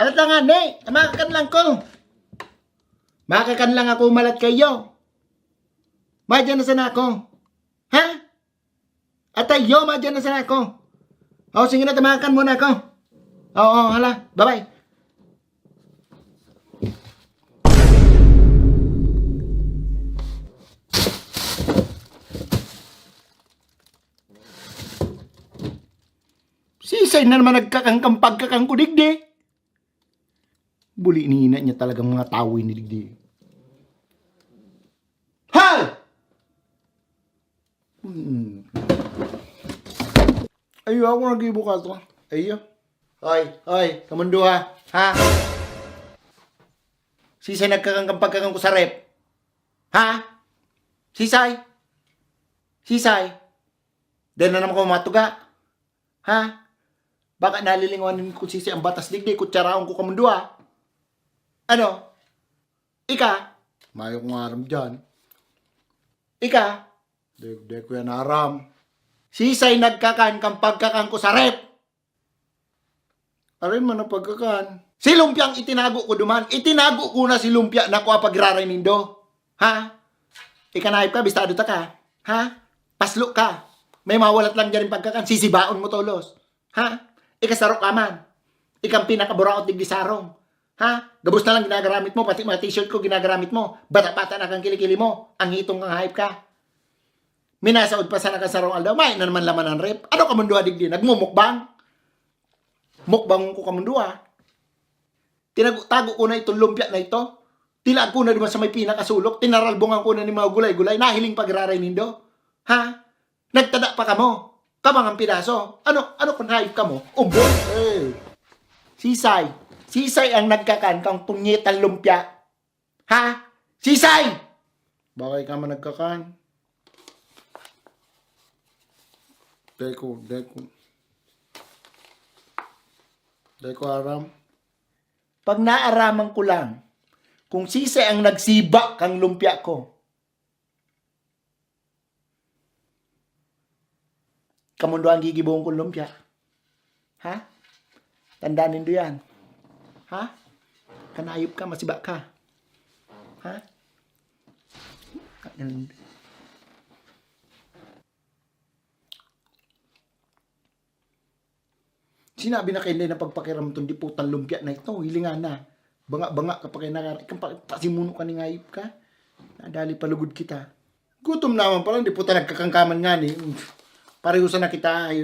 Halata nga, ne. Makakan lang ko. Makakan lang ako malat kayo. Madyan na sana ako. Ha? Atayo, madyan na sana ako. O, sige na, tamakan muna ako. Oo, hala. Bye-bye. Sisay na naman nagkakangkang pagkakang kudigdi. Buli nina niya talagang mga tao ni digdi. Ha! Ayo ako nagibukas to. Ayo. Hoy, kamundo ha. Ha? Sisay nagkakangkang pagkakang ko sa rep. Ha? Sisay? Dahil na naman ko matuga. Ha? Baka nalilingawan ko sisi ang batas digdi, kutsaraon ko kamundua. Ano? Ika? Mayo kong aram dyan. Ika? Dek ko yan aram. Sisay nagkakan kang pagkakan ko sa rep. Aray man ang pagkakan. Si Lumpiang itinago ko duman. Itinago ko na si Lumpia na ko pagraray nindo. Ha? Ika naip ka, bistado ta ka. Ha? Paslo ka. May mawalat lang dyan yung pagkakan. Sisibaon mo tolos. Ha? Ikasarok ka man. Ikang pinakaburaot digdi sarong. Ha? Gabos na lang ginagamit mo. Pati mga t-shirt ko ginagamit mo. Bata-bata na kang kilikili mo. Ang hitong kang hype ka. Minasaod pa sa nakasarong aldaw. May na naman laman ang rep. Ano kamundua digdi? Nagmumukbang? Mukbang ko kamundua. Tago ko na itong lumpia na ito. Tilag ko na diba sa may pinakasulok. Tinaralbungan ko na ni mga gulay-gulay. Nahiling pagraray nindo. Ha? Nagtada pa ka mo. Kamang ang piraso. Ano kung hype ka mo? Umbol. Eh. Sisay ang nagkakan kang punyetan lumpia. Ha? Sisay! Bakit ka man nagkakan? Deko aram. Pag naaraman ko lang, kung sisay ang nagsiba kang lumpia ko, kamundo ang gigibong kong lumpia. Ha? Tandaan nindo yan. Ha? Kanayop ka, masiba ka. Ha? Sinabi na kayo na pagpakiram itong diputan lumpia na ito. Hilingan na. Banga-banga kapag kayo nakarik. Pasimuno ka ni ngayip ka. Nadali palugod kita. Gutom naman pala. Diputan nagkakangkaman nga ni. Pareho sa na kita.